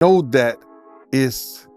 know that it's,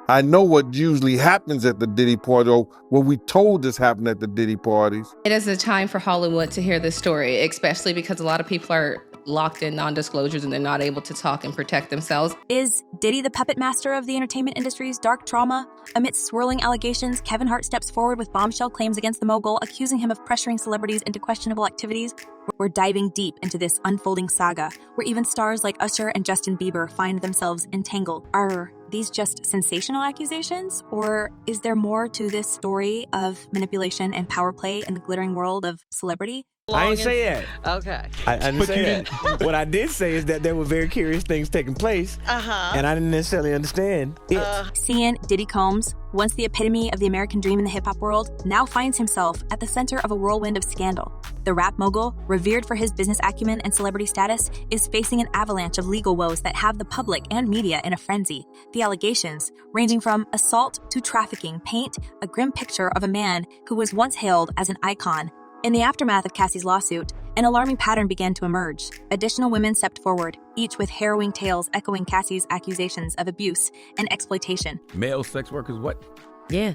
I know what usually happens at the Diddy party, or what we told us happened at the Diddy parties. It is a time for Hollywood to hear this story, especially because a lot of people are locked in non-disclosures and they're not able to talk and protect themselves. Is Diddy the puppet master of the entertainment industry's dark trauma? Amidst swirling allegations, Kevin Hart steps forward with bombshell claims against the mogul, accusing him of pressuring celebrities into questionable activities. We're diving deep into this unfolding saga, where even stars like Usher and Justin Bieber find themselves entangled. Are these just sensational accusations, or is there more to this story of manipulation and power play in the glittering world of celebrity? I ain't say that. Okay. I didn't say that. What I did say is that there were very curious things taking place, and I didn't necessarily understand it. Seeing Diddy Combs, once the epitome of the American dream in the hip-hop world, now finds himself at the center of a whirlwind of scandal. The rap mogul, revered for his business acumen and celebrity status, is facing an avalanche of legal woes that have the public and media in a frenzy. The allegations, ranging from assault to trafficking, paint a grim picture of a man who was once hailed as an icon. In the aftermath of Cassie's lawsuit, an alarming pattern began to emerge. Additional women stepped forward, each with harrowing tales echoing Cassie's accusations of abuse and exploitation. Male sex workers, what? Yeah.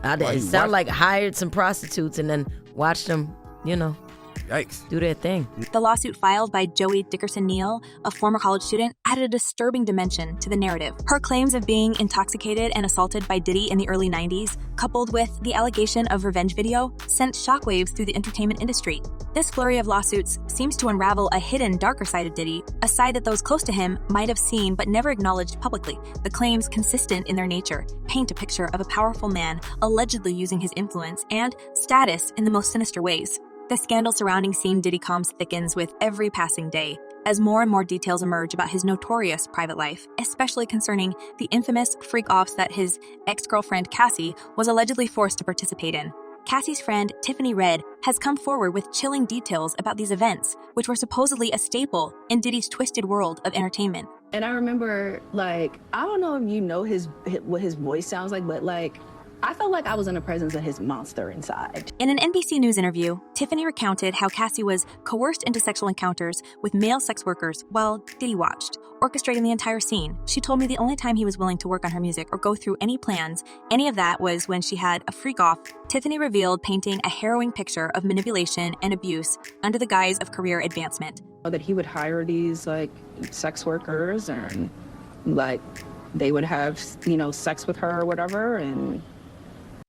It sounded like hired some prostitutes and then watched them, Yikes. do their thing. The lawsuit filed by Joey Dickerson-Neal, a former college student, added a disturbing dimension to the narrative. Her claims of being intoxicated and assaulted by Diddy in the early 90s, coupled with the allegation of revenge video, sent shockwaves through the entertainment industry. This flurry of lawsuits seems to unravel a hidden, darker side of Diddy, a side that those close to him might have seen but never acknowledged publicly. The claims, consistent in their nature, paint a picture of a powerful man allegedly using his influence and status in the most sinister ways. The scandal surrounding Seeing Diddy Combs thickens with every passing day, as more and more details emerge about his notorious private life, especially concerning the infamous freak-offs that his ex-girlfriend Cassie was allegedly forced to participate in. Cassie's friend, Tiffany Red, has come forward with chilling details about these events, which were supposedly a staple in Diddy's twisted world of entertainment. And I remember, I don't know if you know what his voice sounds like, but I felt like I was in the presence of his monster inside. In an NBC News interview, Tiffany recounted how Cassie was coerced into sexual encounters with male sex workers while Diddy watched, orchestrating the entire scene. She told me the only time he was willing to work on her music or go through any plans, any of that was when she had a freak-off. Tiffany revealed painting a harrowing picture of manipulation and abuse under the guise of career advancement. That he would hire these, sex workers and, they would have, sex with her or whatever, and...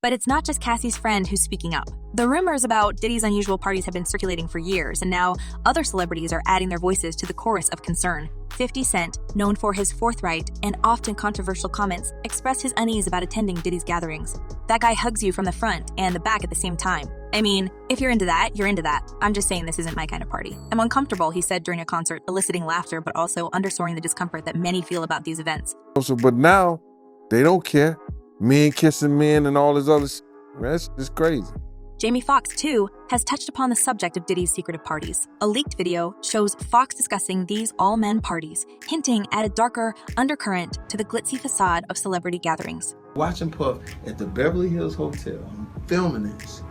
But it's not just Cassie's friend who's speaking up. The rumors about Diddy's unusual parties have been circulating for years, and now other celebrities are adding their voices to the chorus of concern. 50 Cent, known for his forthright and often controversial comments, expressed his unease about attending Diddy's gatherings. That guy hugs you from the front and the back at the same time. I mean, if you're into that, you're into that. I'm just saying this isn't my kind of party. I'm uncomfortable, he said during a concert, eliciting laughter but also underscoring the discomfort that many feel about these events. But now, they don't care. Men kissing men and all this other shit. That's just crazy. Jamie Foxx, too, has touched upon the subject of Diddy's secretive parties. A leaked video shows Foxx discussing these all-men parties, hinting at a darker undercurrent to the glitzy facade of celebrity gatherings. Watching Puff at the Beverly Hills Hotel, I'm filming this,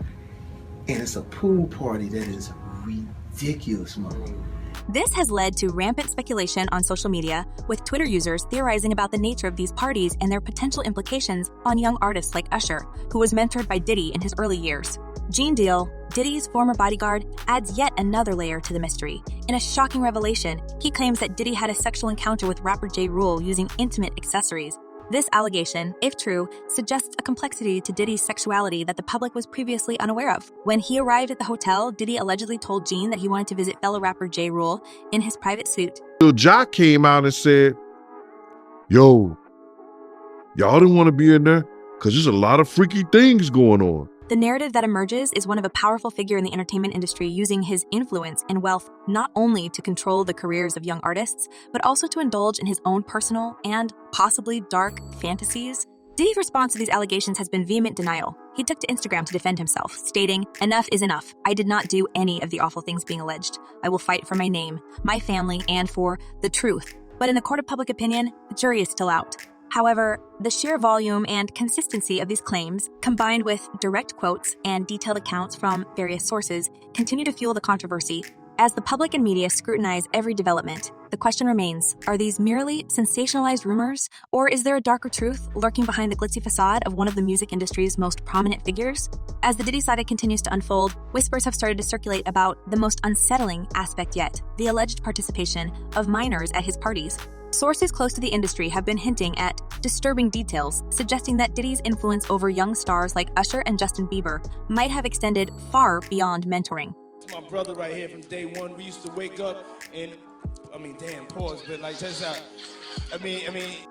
and it's a pool party that is ridiculous, man. This has led to rampant speculation on social media, with Twitter users theorizing about the nature of these parties and their potential implications on young artists like Usher, who was mentored by Diddy in his early years. Gene Deal, Diddy's former bodyguard, adds yet another layer to the mystery. In a shocking revelation, he claims that Diddy had a sexual encounter with rapper Ja Rule using intimate accessories. This allegation, if true, suggests a complexity to Diddy's sexuality that the public was previously unaware of. When he arrived at the hotel, Diddy allegedly told Gene that he wanted to visit fellow rapper Ja Rule in his private suite. Ja came out and said, yo, y'all didn't want to be in there because there's a lot of freaky things going on. The narrative that emerges is one of a powerful figure in the entertainment industry using his influence and wealth not only to control the careers of young artists, but also to indulge in his own personal and possibly dark fantasies. Diddy's response to these allegations has been vehement denial. He took to Instagram to defend himself, stating, "Enough is enough. I did not do any of the awful things being alleged. I will fight for my name, my family, and for the truth." But in the court of public opinion, the jury is still out. However, the sheer volume and consistency of these claims, combined with direct quotes and detailed accounts from various sources, continue to fuel the controversy. As the public and media scrutinize every development, The question remains, are these merely sensationalized rumors, or is there a darker truth lurking behind the glitzy facade of one of the music industry's most prominent figures? As the Diddy saga continues to unfold, whispers have started to circulate about the most unsettling aspect yet, the alleged participation of minors at his parties. Sources close to the industry have been hinting at disturbing details, suggesting that Diddy's influence over young stars like Usher and Justin Bieber might have extended far beyond mentoring. My brother right here from day one, we used to wake up and, pause, but like, just out.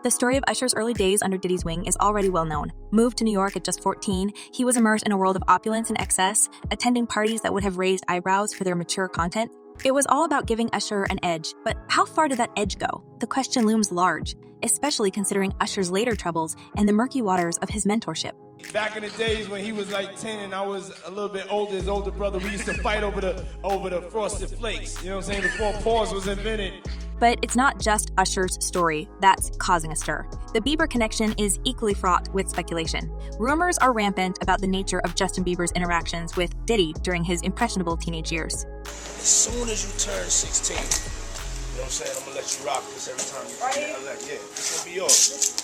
The story of Usher's early days under Diddy's wing is already well known. Moved to New York at just 14, he was immersed in a world of opulence and excess, attending parties that would have raised eyebrows for their mature content. It was all about giving Usher an edge, but how far did that edge go? The question looms large, especially considering Usher's later troubles and the murky waters of his mentorship. Back in the days when he was like 10 and I was a little bit older, his older brother, we used to fight over the Frosted Flakes, you know what I'm saying, before pause was invented. But it's not just Usher's story that's causing a stir. The Bieber connection is equally fraught with speculation. Rumors are rampant about the nature of Justin Bieber's interactions with Diddy during his impressionable teenage years. As soon as you turn 16, you know what I'm saying, I'm gonna let you rock this every time you it's gonna be yours.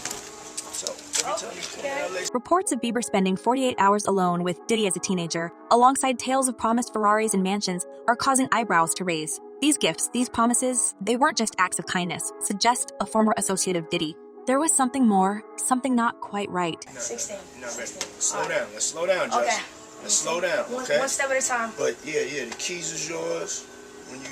So every time you come in LA. Reports of Bieber spending 48 hours alone with Diddy as a teenager, alongside tales of promised Ferraris and mansions, are causing eyebrows to raise. These gifts, these promises, they weren't just acts of kindness, suggest a former associate of Diddy. There was something more, something not quite right. 16. You're not ready. Slow down. Let's slow down, Jess. Okay. Let's slow down, okay? One step at a time. But yeah, the keys is yours when you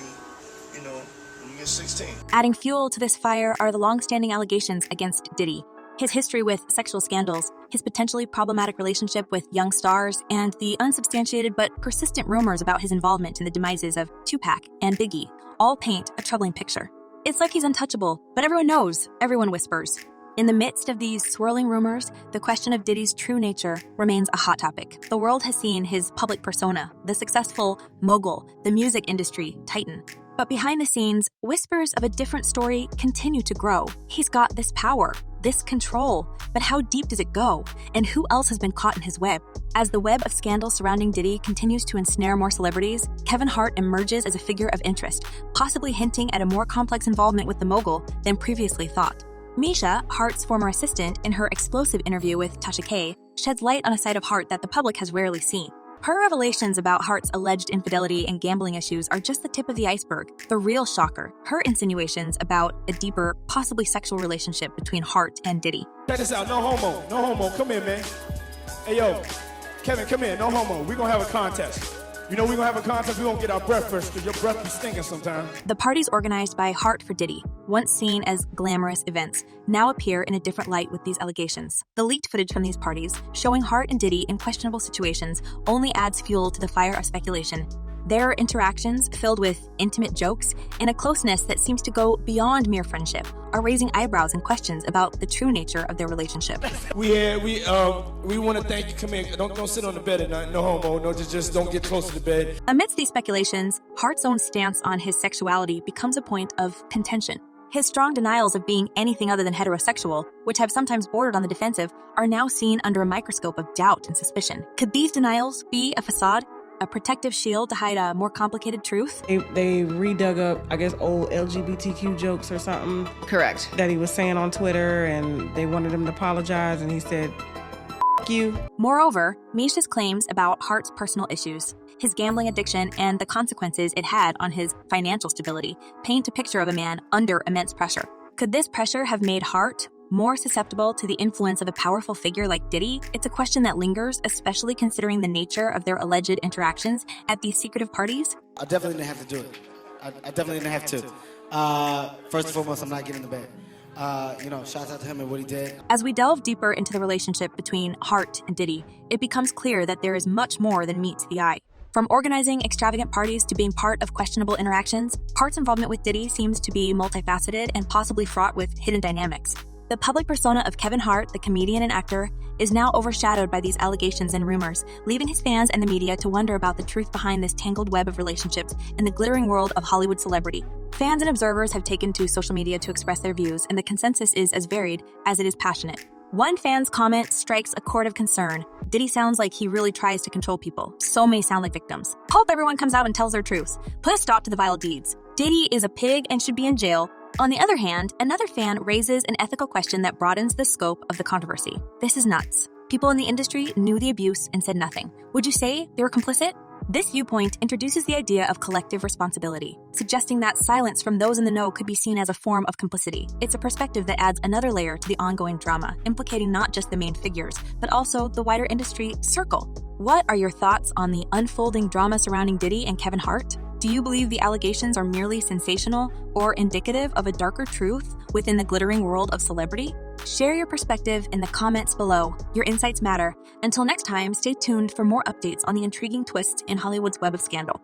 get 16. Adding fuel to this fire are the long-standing allegations against Diddy. His history with sexual scandals, his potentially problematic relationship with young stars, and the unsubstantiated but persistent rumors about his involvement in the demises of Tupac and Biggie all paint a troubling picture. It's like he's untouchable, but everyone knows, everyone whispers. In the midst of these swirling rumors, the question of Diddy's true nature remains a hot topic. The world has seen his public persona, the successful mogul, the music industry titan. But behind the scenes, whispers of a different story continue to grow. He's got this power, this control, but how deep does it go? And who else has been caught in his web? As the web of scandal surrounding Diddy continues to ensnare more celebrities, Kevin Hart emerges as a figure of interest, possibly hinting at a more complex involvement with the mogul than previously thought. Misha, Hart's former assistant, in her explosive interview with Tasha K, sheds light on a side of Hart that the public has rarely seen. Her revelations about Hart's alleged infidelity and gambling issues are just the tip of the iceberg. The real shocker, her insinuations about a deeper, possibly sexual relationship between Hart and Diddy. Check this out, no homo, come here, man. Hey, yo, Kevin, come here, no homo, we gonna have a contest. You know we're gonna have a contest, we gonna get our breath first, because your breath be stinking sometimes. The parties organized by Hart for Diddy, once seen as glamorous events, now appear in a different light with these allegations. The leaked footage from these parties, showing Hart and Diddy in questionable situations, only adds fuel to the fire of speculation. Their interactions, filled with intimate jokes and a closeness that seems to go beyond mere friendship, are raising eyebrows and questions about the true nature of their relationship. We want to thank you. Come here. Don't sit on the bed at night. No homo. No, just don't get close to the bed. Amidst these speculations, Hart's own stance on his sexuality becomes a point of contention. His strong denials of being anything other than heterosexual, which have sometimes bordered on the defensive, are now seen under a microscope of doubt and suspicion. Could these denials be a facade? A protective shield to hide a more complicated truth? They redug up, I guess, old LGBTQ jokes or something. Correct. That he was saying on Twitter, and they wanted him to apologize, and he said, F you. Moreover, Misha's claims about Hart's personal issues, his gambling addiction, and the consequences it had on his financial stability paint a picture of a man under immense pressure. Could this pressure have made Hart more susceptible to the influence of a powerful figure like Diddy? It's a question that lingers, especially considering the nature of their alleged interactions at these secretive parties. I definitely didn't have to do it. I definitely didn't have to. First and foremost, I'm not getting in the bed. Shout out to him and what he did. As we delve deeper into the relationship between Hart and Diddy, it becomes clear that there is much more than meets the eye. From organizing extravagant parties to being part of questionable interactions, Hart's involvement with Diddy seems to be multifaceted and possibly fraught with hidden dynamics. The public persona of Kevin Hart, the comedian and actor, is now overshadowed by these allegations and rumors, leaving his fans and the media to wonder about the truth behind this tangled web of relationships in the glittering world of Hollywood celebrity. Fans and observers have taken to social media to express their views, and the consensus is as varied as it is passionate. One fan's comment strikes a chord of concern. Diddy sounds like he really tries to control people. So may sound like victims. Hope everyone comes out and tells their truths. Put a stop to the vile deeds. Diddy is a pig and should be in jail. On the other hand, another fan raises an ethical question that broadens the scope of the controversy. This is nuts. People in the industry knew the abuse and said nothing. Would you say they were complicit? This viewpoint introduces the idea of collective responsibility, suggesting that silence from those in the know could be seen as a form of complicity. It's a perspective that adds another layer to the ongoing drama, implicating not just the main figures, but also the wider industry circle. What are your thoughts on the unfolding drama surrounding Diddy and Kevin Hart? Do you believe the allegations are merely sensational or indicative of a darker truth within the glittering world of celebrity? Share your perspective in the comments below. Your insights matter. Until next time, stay tuned for more updates on the intriguing twists in Hollywood's web of scandal.